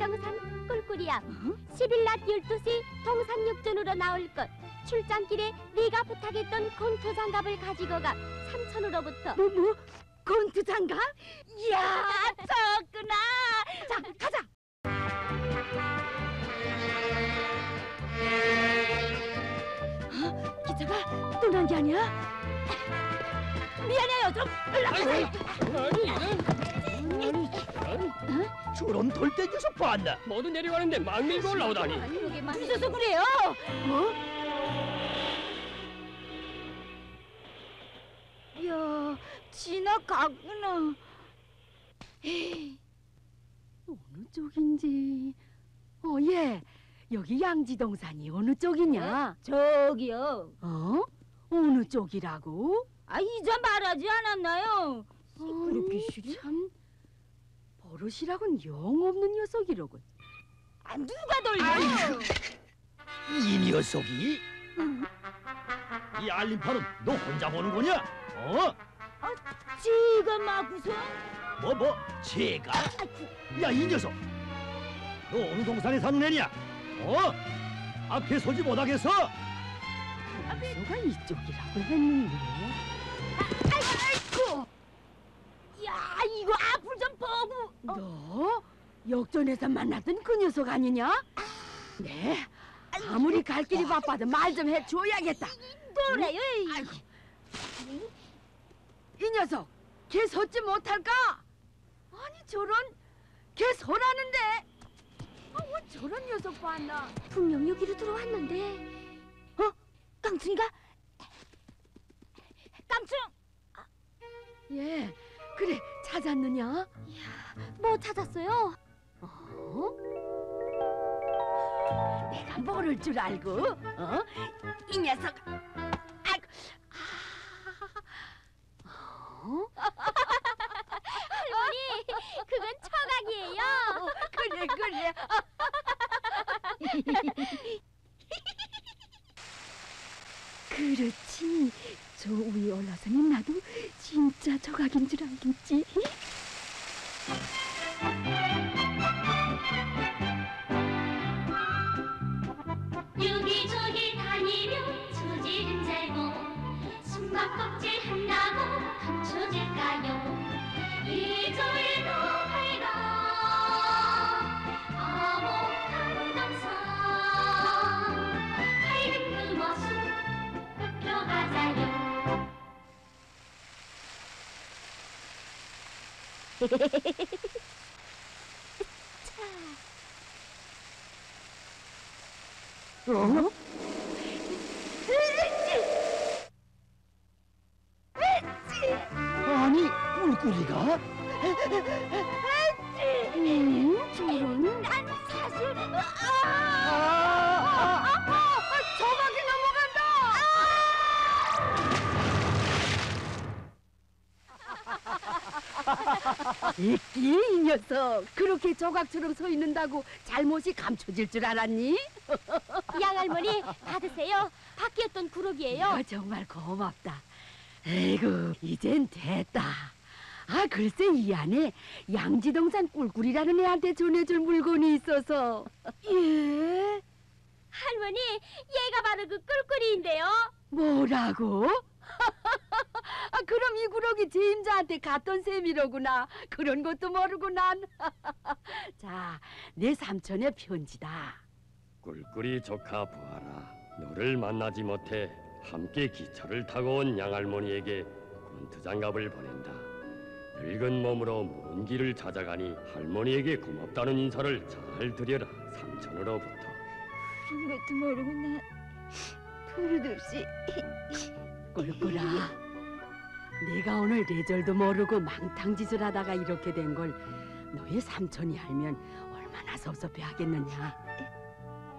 양지동산 꿀꿀이야. 10일 낮 12시 동산육전으로 나올 것. 출장길에 네가 부탁했던 곤투 장갑을 가지고 가. 삼촌으로부터. 뭐? 곤투 장갑? 이야, 좋구나. 자, 가자. 기차가 떠난 게 아니야? 미안해요, 좀 올라가세요. 저런 돌대 녀석 봤나? 모두 내려가는데 막 밀고 올라오다니. 무서서 그래요? 야, 지나가구나. 어느 쪽인지. 예, 여기 양지동산이 어느 쪽이냐? 저기요. 어느 쪽이라고? 이제 말하지 않았나요? 그렇게 참 버릇이라곤 영 없는 녀석이로군. 누가 돌려? 이 녀석이? 이 알림판은 너 혼자 보는 거냐? 지가 마구서? 제가? 야, 이 녀석! 너 어느 동산에 사는 애냐? 앞에 서지 못하겠어? 박소가 이쪽이라고 했는데. 아이고! 야, 이거 앞을 좀 보고. 너 역전에서 만났던 그 녀석 아니냐? 네. 아무리 갈 길이 바빠도 말 좀 해줘야겠다. 뭐래요? 아이고. 이 녀석, 걔 섰지 못할까? 아니 저런, 걔 서라는데. 왜 저런 녀석 봤나? 분명 여기로 들어왔는데. 깡충이가? 깡충! 예, 그래 찾았느냐? 뭐 찾았어요? 내가 모를 줄 알고, 이 녀석. 아이고. 할머니, 그건 처각이에요. 그래. 그렇지. 저 위에 올라서는 나도 진짜 조각인 줄 알겠지. 여기저기 다니며 처지는 잘고 숨바꼭질 한다고 감춰질까요? 이절도 밝아 아목한동산 밝은 그 모습 펴가자요. 아니, 꿀꿀이가? 저런. 난 사실 조각이 넘어간다. 이 녀석, 그렇게 조각처럼 서 있는다고 잘못이 감춰질 줄 알았니? 양할머니, 받으세요. 바뀌었던 구럭이에요. 정말 고맙다. 에이구, 이젠 됐다. 글쎄 이 안에 양지동산 꿀꿀이라는 애한테 전해줄 물건이 있어서. 예? 할머니, 얘가 바로 그 꿀꿀이인데요. 뭐라고? 그럼 이 구럭이 제임자한테 갔던 셈이로구나. 그런 것도 모르고 난. 자, 내 삼촌의 편지다. 꿀꿀이 조카 보아라. 너를 만나지 못해 함께 기차를 타고 온 양할머니에게 곤투 장갑을 보낸다. 늙은 몸으로 먼 길을 찾아가니 할머니에게 고맙다는 인사를 잘 드려라. 삼촌으로부터. 그런 것도 모르고 난 버릇없이. 꿀꿀아, 내가 오늘 뇌절도 모르고 망탕짓을 하다가 이렇게 된 걸 너의 삼촌이 알면 얼마나 섭섭해하겠느냐.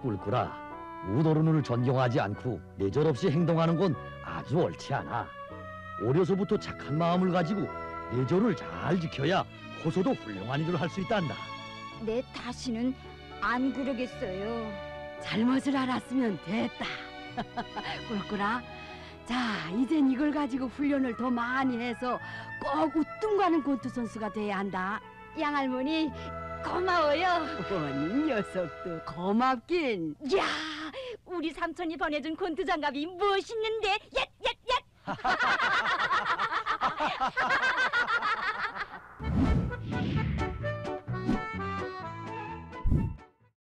꿀꿀아, 우도른을 존경하지 않고 내절없이 행동하는 건 아주 옳지 않아. 어려서부터 착한 마음을 가지고 내절을 잘 지켜야 호소도 훌륭한 일을 할 수 있단다. 내 다시는 안 그러겠어요. 잘못을 알았으면 됐다. 꿀꿀아, 자, 이젠 이걸 가지고 훈련을 더 많이 해서 꼭 우뚱 가는 권투 선수가 돼야 한다. 양할머니, 고마워요. 원 녀석도 고맙긴. 야, 우리 삼촌이 보내준 곤트 장갑이 멋있는데. 얏!